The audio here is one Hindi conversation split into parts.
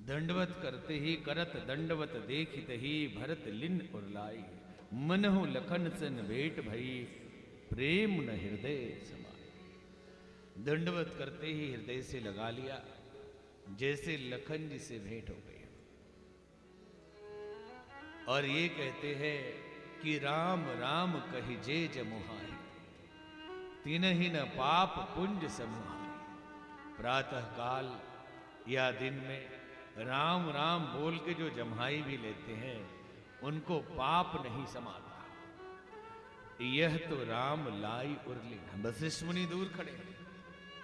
दंडवत करते ही करत दंडवत देखित ही भरत लिन उरलाई, मनहु लखन सन भेंट भई प्रेम न हृदय समाई। दंडवत करते ही हृदय से लगा लिया, जैसे लखन जी से भेंट हो गई। और ये कहते हैं कि राम राम कहि जे जमुहाई, तिनहि न पाप पुंज समुहाई। प्रातः काल या दिन में राम राम बोल के जो जम्हाई भी लेते हैं उनको पाप नहीं समाता। यह तो राम लाई उर्ली। वशिष्ठ मुनि दूर खड़े हैं,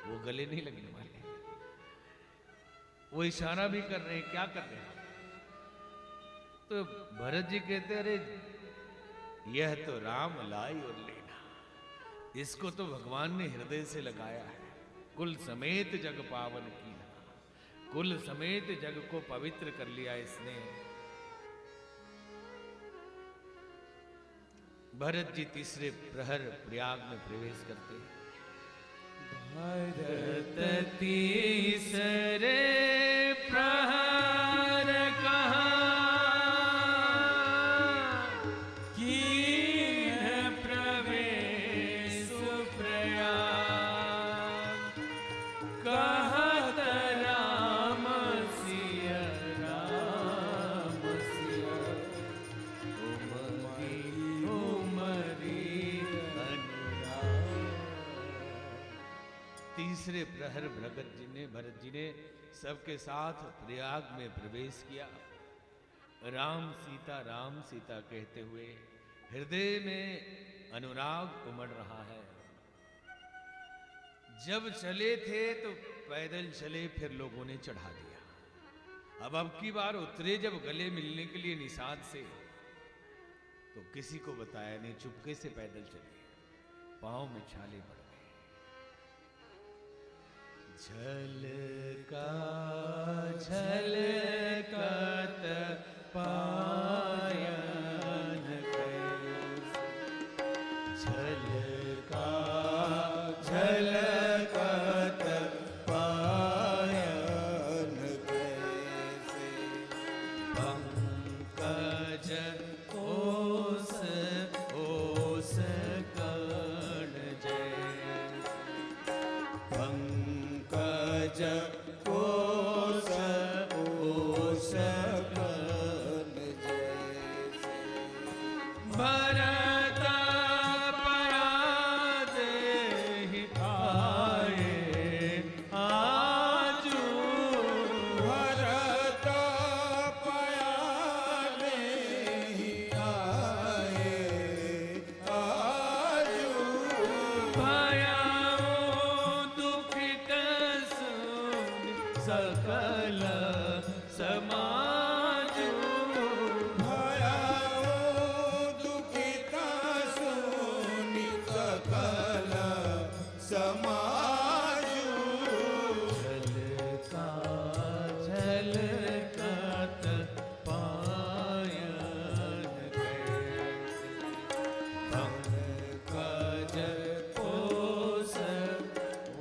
वो गले नहीं लगने वाले, वो इशारा भी कर रहे हैं, क्या कर रहे हैं? तो भरत जी कहते अरे यह तो राम लाई उर्लेना, इसको तो भगवान ने हृदय से लगाया है। कुल समेत जग पावन की, कुल समेत जग को पवित्र कर लिया इसने। भरत जी तीसरे प्रहर प्रयाग में प्रवेश करते हैं। भरत तीसरे प्रहर कहाँ कीन्ह प्रवेश प्रयाग, कहत राम सिया उमरी अनुराग। तीसरे प्रहर भरत जी ने सबके साथ प्रयाग में प्रवेश किया। राम सीता कहते हुए हृदय में अनुराग उमड़ रहा है। जब चले थे तो पैदल चले, फिर लोगों ने चढ़ा दिया। अब की बार उतरे जब गले मिलने के लिए निषाद से, तो किसी को बताया नहीं, चुपके से पैदल चले, पांव में छाले पड़ गए। झलका झलकत पायन कैसे, झलका झलकत पायन कैसे, पंकज ओस ओस कर्ण जैसे, पंकज ओस ओस कर्ण जैसे। भरत पराद ही आए आजू, भरत पयाले ही आए आजू, भयाओ दुखित सुन सकल समाजू, भयाओ दुखिता सुनि सकल समाजू। झलका झलकत पायन कैसे, पंकज ओस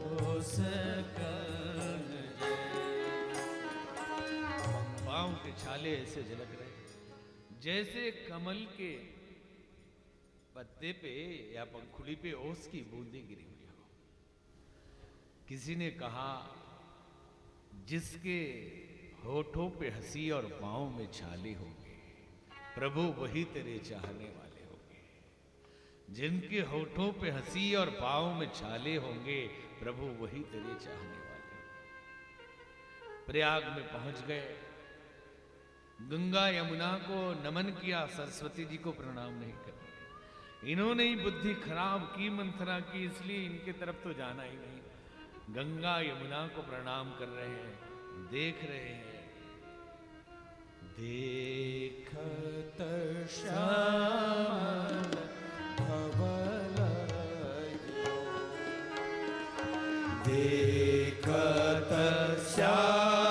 ओस कर्ण जैसे। पांव के छाले ऐसे झलक रहे जैसे कमल के पत्ते पे या पंखुड़ी पे ओस की बूंदें गिरी हुई हो। किसी ने कहा जिसके होठों पे हंसी और पांव में छाले होंगे, प्रभु वही तेरे चाहने वाले होंगे। जिनके होठों पे हंसी और पांव में छाले होंगे, प्रभु वही तेरे चाहने वाले होंगे। प्रयाग में पहुंच गए, गंगा यमुना को नमन किया, सरस्वती जी को प्रणाम नहीं कर। इन्होंने ही बुद्धि खराब की, मंथरा की, इसलिए इनके तरफ तो जाना ही नहीं। गंगा यमुना को प्रणाम कर रहे हैं, देख रहे हैं। देखत श्यामल धवल, देखत श्यामल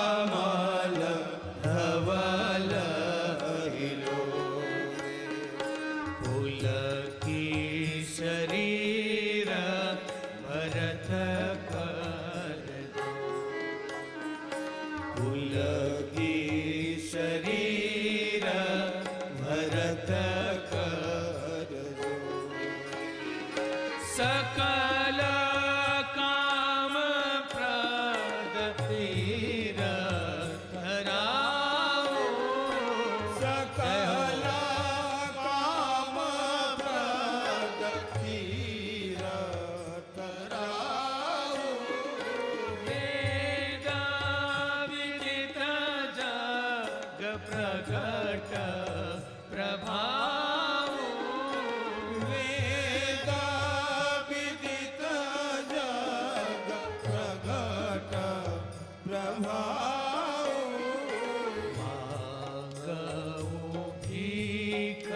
पुलकी शरीर भरत कर सकल काम प्रद तीरथ राहो। सकल काम प्रद तीरथ राहो। वेद विदित जग प्रगट प्रभाव। वेद विदित जग प्रगट प्रभाव। मांगो भीख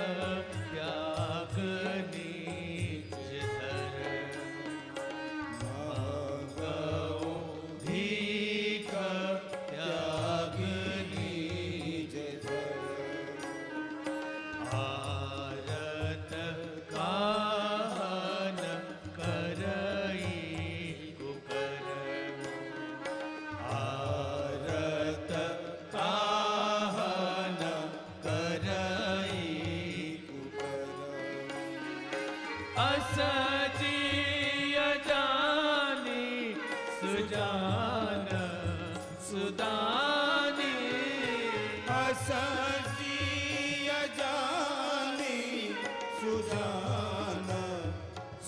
त्याग नीच धर्म। मांगो भीख त्याग नीच धर्म। भारत काहन करई कुकर्म। भारत काहन करई कुकर्म। असजिय जानी सुजान सुदानी। असजिय जानी सुजान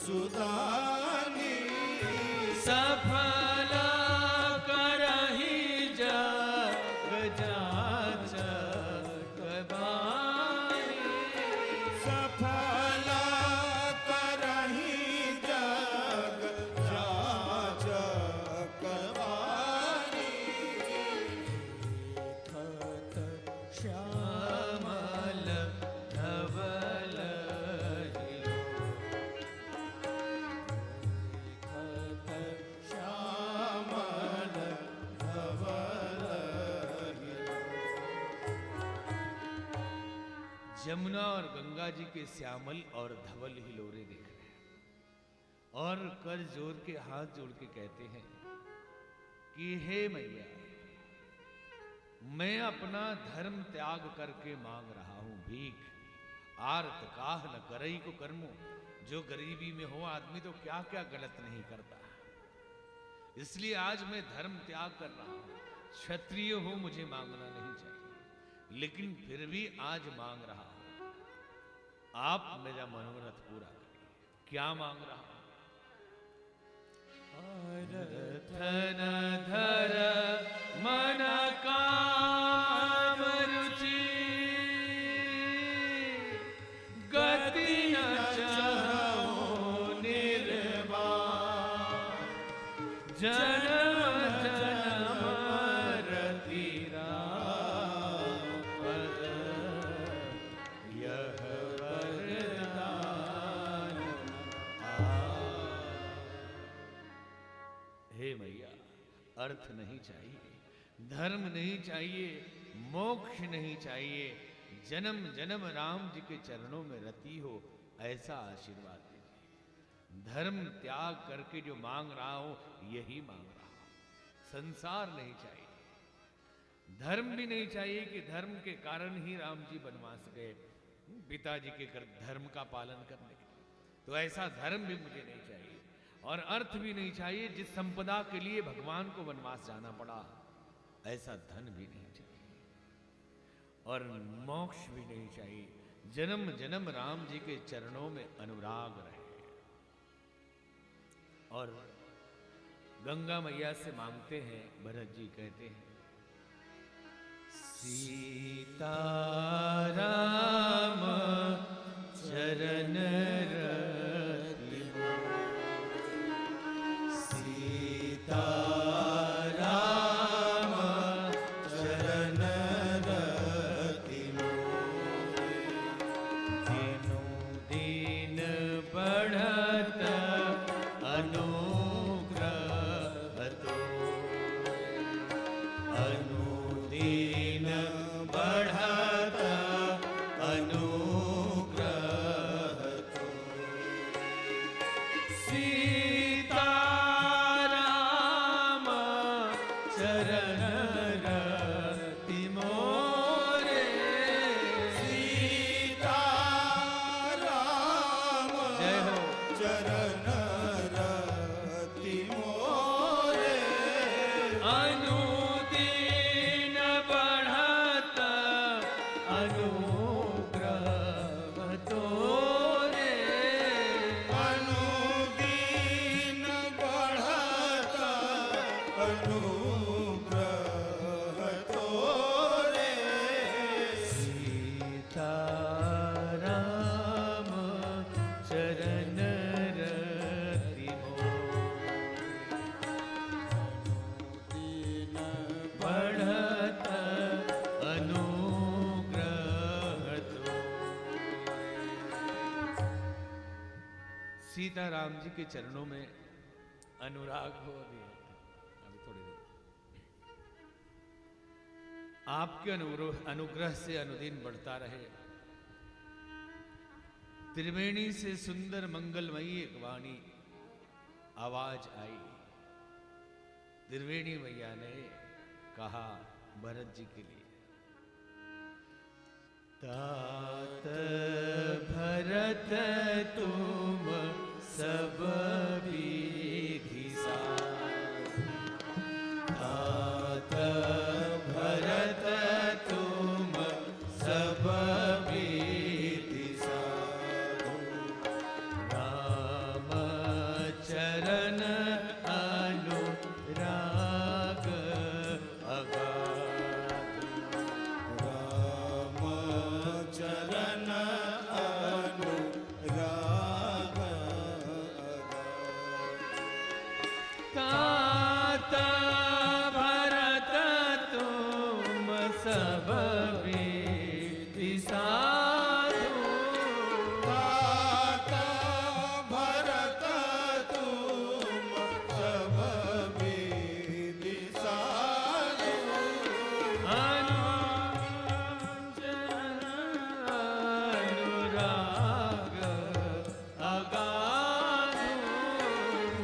सुदानी। सफल करहि जग जाचक बानी। सफल करहि जग जाचक बानी। खत श्यामल धवल हिलो। खत श्यामल धवल हिलो। जमुना और गंगा जी के श्यामल और धवल हिलोरे देख रहे हैं और कर जोर के हाथ जोड़ के कहते हैं कि हे मैया, मैं अपना धर्म त्याग करके मांग रहा हूं भीख। आर्त काह न करई को कर्मो। जो गरीबी में हो आदमी तो क्या क्या गलत नहीं करता। इसलिए आज मैं धर्म त्याग कर रहा हूं। क्षत्रिय हो, मुझे मांगना नहीं चाहिए, लेकिन फिर भी आज मांग रहा हूं। आप मेरा मनोरथ पूरा करिए। क्या मांग रहा हूं? धन धर मन काम रुचि। गति न चाहो निर्वाण। जन्म जन्म रति राम पद। यह वरदान हे मैया, अर्थ नहीं चाहिए, धर्म नहीं चाहिए, मोक्ष नहीं चाहिए। जन्म जन्म राम जी के चरणों में रति हो, ऐसा आशीर्वाद दीजिए। धर्म त्याग करके जो मांग रहा हूं यही मांग रहा हूं। संसार नहीं चाहिए, धर्म भी नहीं चाहिए कि धर्म के कारण ही राम जी वनवास गए पिताजी के धर्म का पालन करने के लिए। तो ऐसा धर्म भी मुझे नहीं चाहिए और अर्थ भी नहीं चाहिए। जिस संपदा के लिए भगवान को वनवास जाना पड़ा, ऐसा धन भी नहीं चाहिए और मोक्ष भी नहीं चाहिए। जन्म जन्म राम जी के चरणों में अनुराग रहे। और गंगा मैया से मांगते हैं, भरत जी कहते हैं, सीताराम चरण रति सीताराम चरण रति दिनों दिन बढ़त अनुग्रह तो अनुदीन बढ़त अनुग्रह तो सीताराम चरण रति। सीताराम जी के चरणों में अनुराग हो गया। अभी थोड़ी देर आपके अनुग्रह से अनुदिन बढ़ता रहे। त्रिवेणी से सुंदर मंगलमयी एक वाणी आवाज आई। त्रिवेणी मैया ने कहा भरत जी के लिए, तात भरत तुम सब विधि सार, तात भरत तुम सब विधि सार, राम चरण अनुराग अगाध, राम चरण अनुराग तात भरत तुम सब विधि साधु, तात भरत तुम सब विधि साधु, अनुराग अगाधु,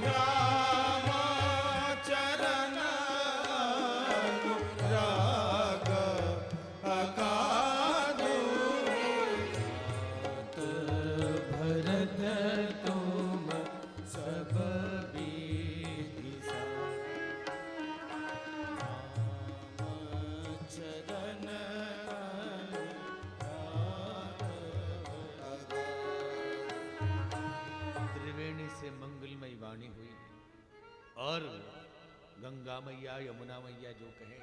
राम चरण अनुराग अगाधु, भरत तुम सब विधि चरण त्रिवेणी से मंगलमयी वाणी हुई और गंगा मैया यमुना मैया जो कहे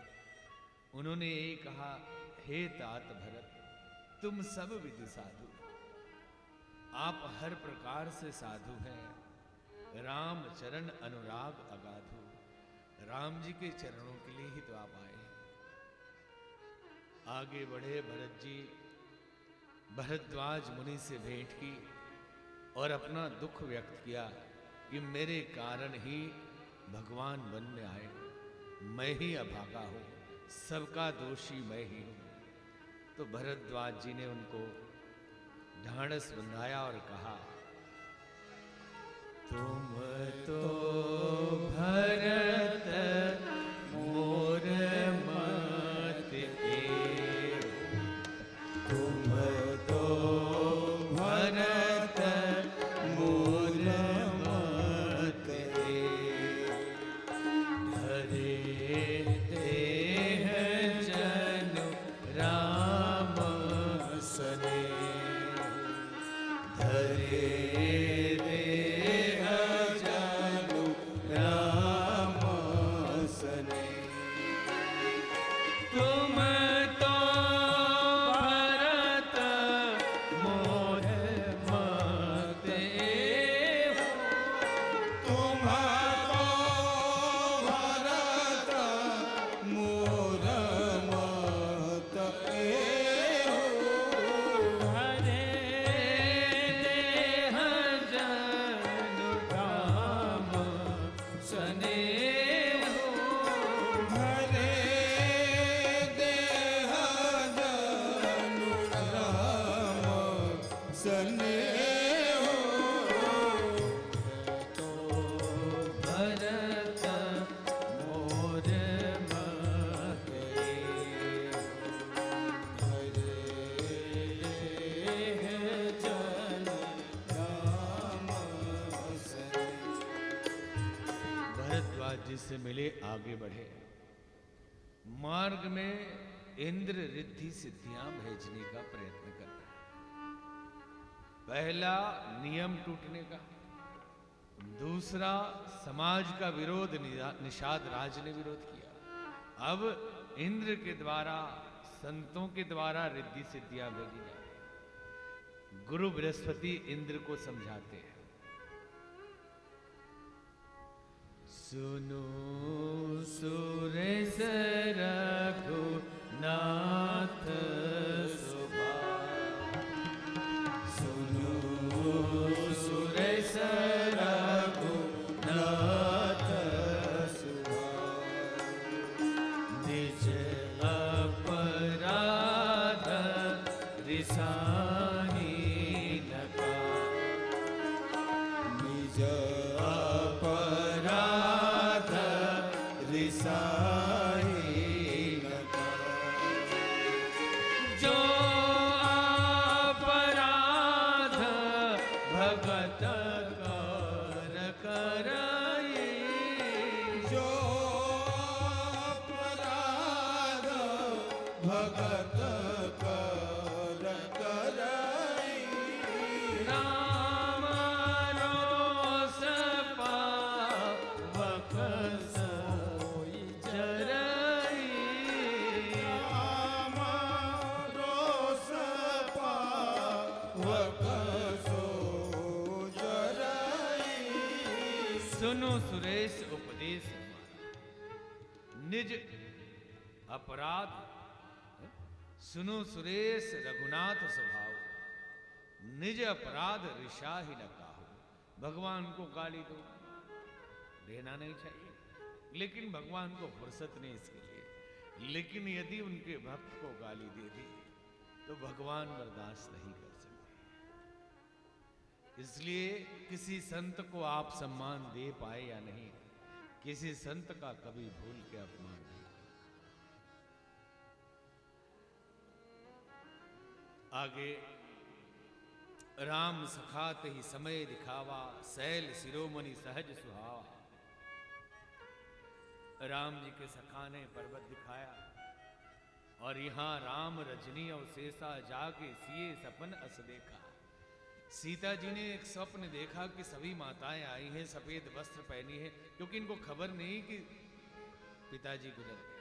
उन्होंने यही कहा, हे तात भरत तुम सब विधि साधु, आप हर प्रकार से साधु हैं। राम चरण अनुराग अगाधु, राम जी के चरणों के लिए ही तो आप आए हैं। आगे बढ़े भरत जी, भरद्वाज मुनि से भेंट की और अपना दुख व्यक्त किया कि मेरे कारण ही भगवान वन में आए, मैं ही अभागा हूं, सबका दोषी मैं ही हूं। तो भरद्वाज जी ने उनको ढांढस बंधाया और कहा, तुम तो भरत मोर मत एव, तुम तो भरत मोर मत एव, हरे देह जनु राम सने, हरे देह जनु राम सने, तुम तो भरत मोर मत एव, तुम तो भरत मोर मत एव, हरे देह जनु राम सने, हरे देह जनु राम स्नेह, तो भरत मोर मत एव, हरे देह जनु राम स्नेह। भरद्वाज जी से मिले, आगे बढ़े। मार्ग में इंद्र रिद्धि सिद्धियां भेजने का प्रयत्न कर रहे हैं। पहला नियम टूटने का, दूसरा समाज का विरोध, निषाद राज ने विरोध किया। अब इंद्र के द्वारा, संतों के द्वारा रिद्धि सिद्धियां भेजी जा रही। गुरु बृहस्पति इंद्र को समझाते हैं, सुनो सुरेश रघुनाथ सुबा, सुनो सुरेश भगत कर करई राम रोस पावक सोई जरई राम रोष पावक सो जरई सुनो सुरेश उपदेश हमारा, निज अपराध सुनो सुरेश रघुनाथ स्वभाव, निज अपराध ऋषा ही न काहू। भगवान को गाली दो, देना नहीं चाहिए, लेकिन भगवान को फुर्सत नहीं इसके लिए। लेकिन यदि उनके भक्त को गाली दे दी तो भगवान बर्दाश्त नहीं कर सकते। इसलिए किसी संत को आप सम्मान दे पाए या नहीं, किसी संत का कभी भूल के अपमान नहीं। आगे राम सखात ही समय दिखावा, सैल शिरोमणि सहज सुहावा। राम जी के सखा ने पर्वत दिखाया और यहां राम रजनी और शेषा जाके सिए सपन अस देखा। सीता जी ने एक स्वप्न देखा कि सभी माताएं आई हैं, सफेद वस्त्र पहनी है, क्योंकि इनको खबर नहीं कि पिताजी गुजर गए।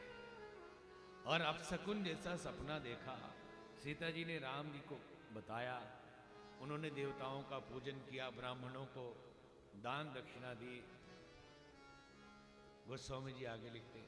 और अपशकुन जैसा सपना देखा। सीता जी ने राम जी को बताया, उन्होंने देवताओं का पूजन किया, ब्राह्मणों को दान दक्षिणा दी। गोस्वामी जी आगे लिखते हैं,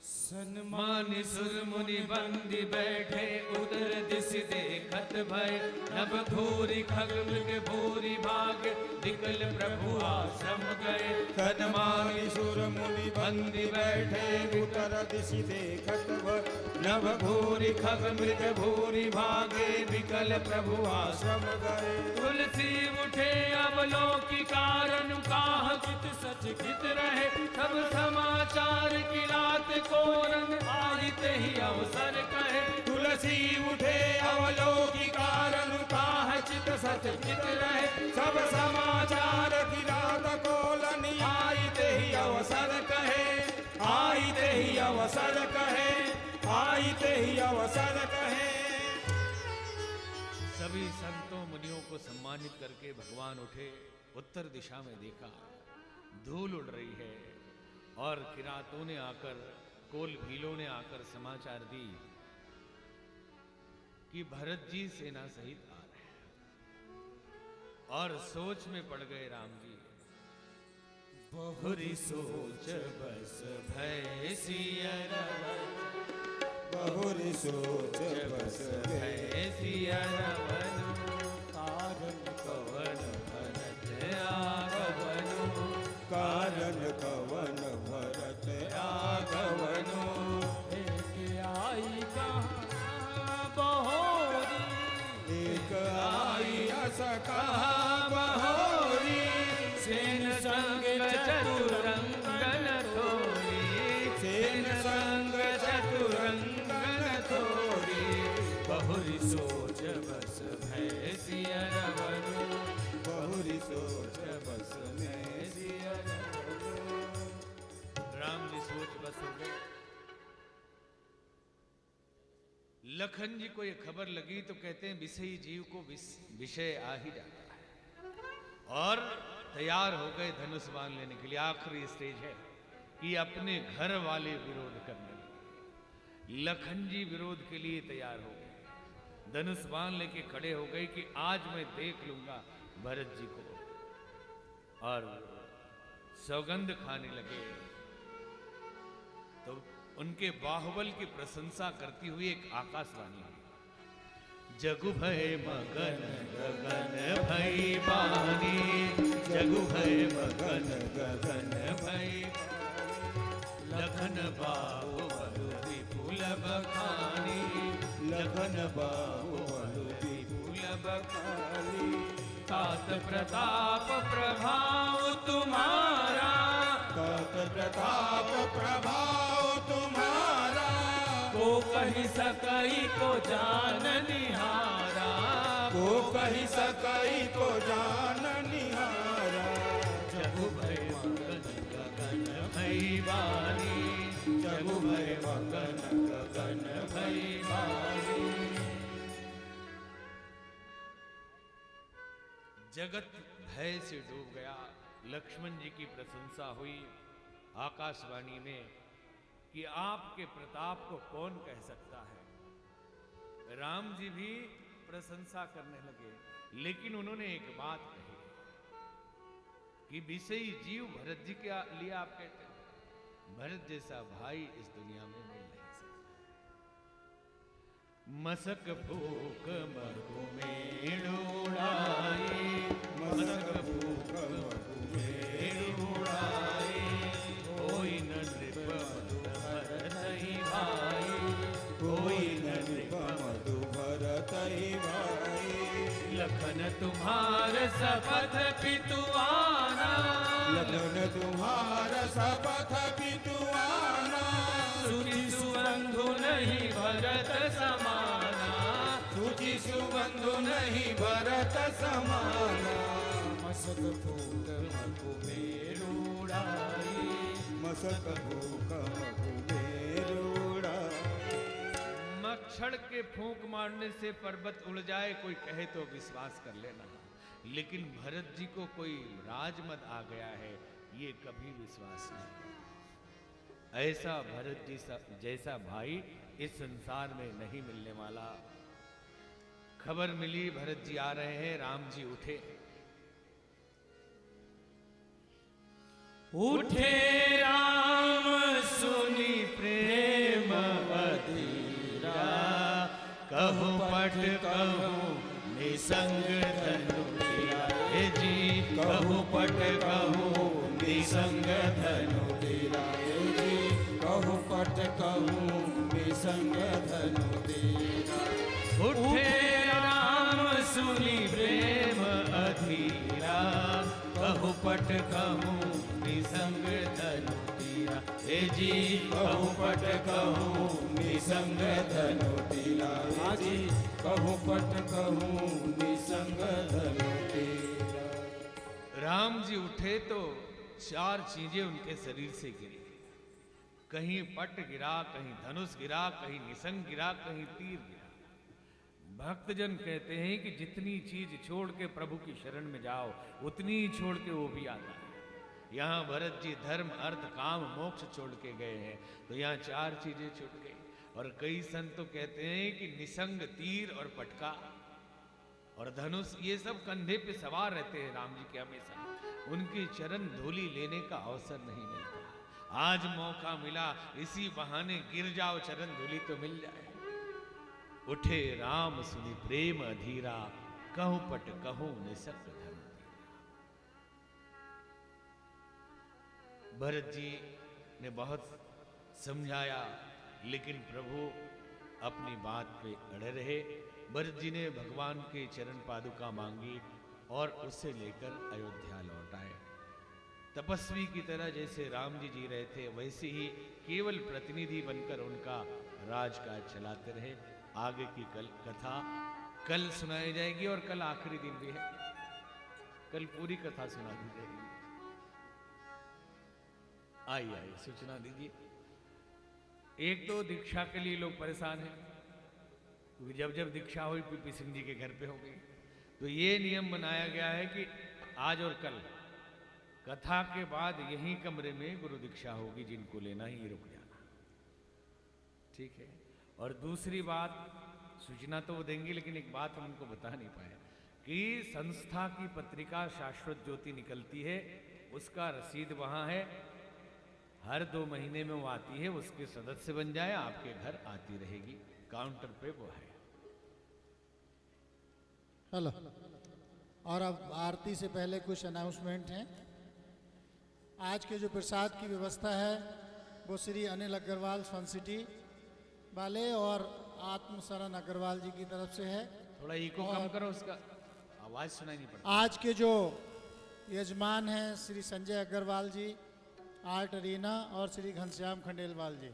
सन्मान सुर मुनि बंदी बैठे, उदर दिश देखत भय, नभ भूरि खग मृग भूरि भाग, विकल प्रभु आश्रम गए। सन्मान सुर मुनि बंदी बैठे, उतर दिशि देखत भय, नभ भूरि खग मृग भूरि भागे, विकल प्रभु आश्रम गए। तुलसी उठे अवलोकी कारण, काह चित सच चित रहे, सब समाचार की रात कोरन, आहित ही अवसर कहे। तुलसी उठे अवलोकी कारण, काह चित सच चित रहे, सब समाचार की रात कोलनी, आहित ही अवसर कहे, आहित ही अवसर कहे, आहित ही अवसर कहे। सभी संतों मुनियों को सम्मानित करके भगवान उठे, उत्तर दिशा में देखा धूल उड़ रही है, और किरातों ने आकर, कोल भीलों ने आकर समाचार दी कि भरत जी सेना सहित आ रहे हैं। और सोच में पड़ गए राम जी। बहुरी सोच बस भय सिया रावण, बहुरी सोच बस भय सिया रावण, कारण कवन भरत आगमनु, कारण कवन भरत आगमनु। एक आई कहाँ बहोरी, एक आई असका बहोरी, सेन संग चतुरंगन थोरी, सेन संग चतुरंगन थोरी, बहुरी सोच बस भय सिया रावण, बहुरी सोच बस में सिया रावण। राम जी सोच बस हो गए। लखन जी को ये खबर लगी तो कहते हैं विषयी जीव को विषय आ ही जाता है, और तैयार हो गए धनुष बाण लेने के लिए। आखिरी स्टेज है कि अपने घर वाले विरोध करने लगे। लखन जी विरोध के लिए तैयार हो गए, धनुष बाण लेके खड़े हो गए कि आज मैं देख लूंगा भरत जी को, और सौगंध खाने लगे। तो उनके बाहुबल की प्रशंसा करती हुई एक आकाशवाणी हुई, जगु भय मगन गगन भई बानी, जगु भय मगन गगन भई बानी, लखन बाहुबल विपुल बखानी, लखन बाहुबल विपुल बखानी, तात प्रताप प्रभाव तुम्हारा, तात प्रताप प्रभाव तुम्हारा, को कही सकई को जान निहारा, को कही सकई को जान निहारा। जगु भय मगन गगन भई बानी, जगु भय मगन गगन भई जगत भय से डूब गया। लक्ष्मण जी की प्रशंसा हुई आकाशवाणी में कि आपके प्रताप को कौन कह सकता है। राम जी भी प्रशंसा करने लगे, लेकिन उन्होंने एक बात कही कि विषयी जीव भरत जी के लिए आप कहते हैं, भरत जैसा भाई इस दुनिया में मिल नहीं सकता। मसक फूक मरु में उड़ाए, मसक फूक मरु में उड़ाए, कोई न नृप मधु भरत ही भाई, कोई न नृप मधु भरत ही भाई। लखन तुम्हार शपथ पितुआना, लखन तुम्हार शपथ पितुआना, सुचि सुबंधु नहीं भरत समाना, सुचि सुबंधु नहीं भरत समाना। मसक फूक मधु में उड़ाए, मसक फूक मधु में उड़ाए। मच्छर के फूंक मारने से पर्वत उड़ जाए कोई कहे तो विश्वास कर लेना, लेकिन भरत जी को कोई राजमद आ गया है ये कभी विश्वास नहीं। ऐसा भरत जी जैसा भाई इस संसार में नहीं मिलने वाला। खबर मिली भरत जी आ रहे हैं, राम जी उठे। उठे राम सुनी प्रेम अधीरा, कहूँ पट कहूँ निसंग धनु तेरा, हे जी कहूँ पट कहूँ निसंग धनु तेरा, हे जी कहूँ पट कहूँ निसंग धनु तेरा। उठे राम सुनी प्रेम अधीरा, कहूँ पट कहूँ निसंग धनु तेरा, हे जी कहूँ पट कहूँ निसंग धनु तेरा, हे जी कहूँ पट कहूँ निसंग धनु तेरा। राम जी उठे तो चार चीजें उनके शरीर से गिरी। कहीं पट गिरा, कहीं धनुष गिरा, कहीं निसंग गिरा, कहीं तीर गिरा। भक्तजन कहते हैं कि जितनी चीज छोड़ के प्रभु की शरण में जाओ उतनी ही छोड़ के वो भी आता है। यहाँ भरत जी धर्म अर्थ काम मोक्ष छोड़ के गए हैं, तो यहाँ चार चीजें छूट गई। और कई संत तो कहते हैं कि निसंग तीर और पटका और धनुष ये सब कंधे पे सवार रहते हैं राम जी के हमेशा। उनकी चरण धूलि लेने का अवसर नहीं मिलता। आज मौका मिला, इसी बहाने गिर जाओ, चरण धूलि तो मिल जाए। उठे राम सुनि प्रेम अधीरा, कहूं पट कहूं निसंग धनु तेरा। भरत जी ने बहुत समझाया, लेकिन प्रभु अपनी बात पे अड़े रहे। भरत जी ने भगवान के चरण पादुका मांगी और उसे लेकर अयोध्या लौट आए। तपस्वी की तरह जैसे राम जी जी रहे थे, वैसे ही केवल प्रतिनिधि बनकर उनका राजकाज चलाते रहे। आगे की कथा कल सुनाई जाएगी और कल आखिरी दिन भी है, कल पूरी कथा सुना दी जाएगी। आइए सूचना दीजिए। एक तो दीक्षा के लिए लोग परेशान हैं, क्योंकि जब जब दीक्षा हुई पीपी सिंह जी के घर पे हो गई, तो ये नियम बनाया गया है कि आज और कल कथा के बाद यही कमरे में गुरु दीक्षा होगी, जिनको लेना ही रुक जाना, ठीक है। और दूसरी बात, सूचना तो वो देंगी, लेकिन एक बात हम उनको बता नहीं पाए कि संस्था की पत्रिका शाश्वत ज्योति निकलती है, उसका रसीद वहां है, हर 2 महीने में वो आती है। उसके सदस्य बन जाए, आपके घर आती रहेगी, काउंटर पे वो है। हेलो। और अब आरती से पहले कुछ अनाउंसमेंट हैं। आज के जो प्रसाद की व्यवस्था है वो श्री अनिल अग्रवाल सन सिटी वाले और आत्मशरण अग्रवाल जी की तरफ से है। थोड़ा इको कम करो, उसका आवाज सुनाई नहीं पड़ती। आज के जो यजमान हैं श्री संजय अग्रवाल जी आर्ट अरीना और श्री घनश्याम खंडेलवाल जी।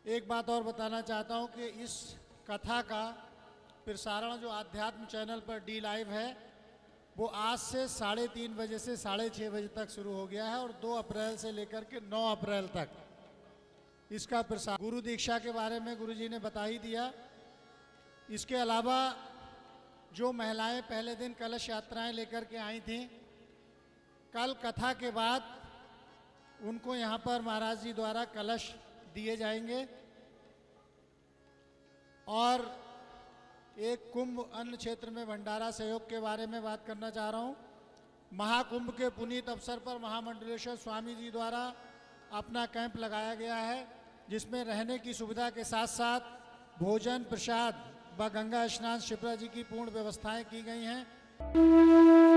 एक बात और बताना चाहता हूं कि इस कथा का प्रसारण जो आध्यात्म चैनल पर डी लाइव है वो आज से 3:30 बजे से 6:30 बजे तक शुरू हो गया है और 2 अप्रैल से लेकर के 9 अप्रैल तक इसका प्रसार। गुरु दीक्षा के बारे में गुरु जी ने बता ही दिया। इसके अलावा जो महिलाएं पहले दिन कलश यात्राएं लेकर के आई थीं, कल कथा के बाद उनको यहाँ पर महाराज जी द्वारा कलश दिए जाएंगे। और एक कुंभ अन्न क्षेत्र में भंडारा सहयोग के बारे में बात करना चाह रहा हूँ। महाकुंभ के पुनीत अवसर पर महामंडलेश्वर स्वामी जी द्वारा अपना कैंप लगाया गया है, जिसमें रहने की सुविधा के साथ साथ भोजन प्रसाद व गंगा स्नान शिप्रा जी की पूर्ण व्यवस्थाएं की गई हैं।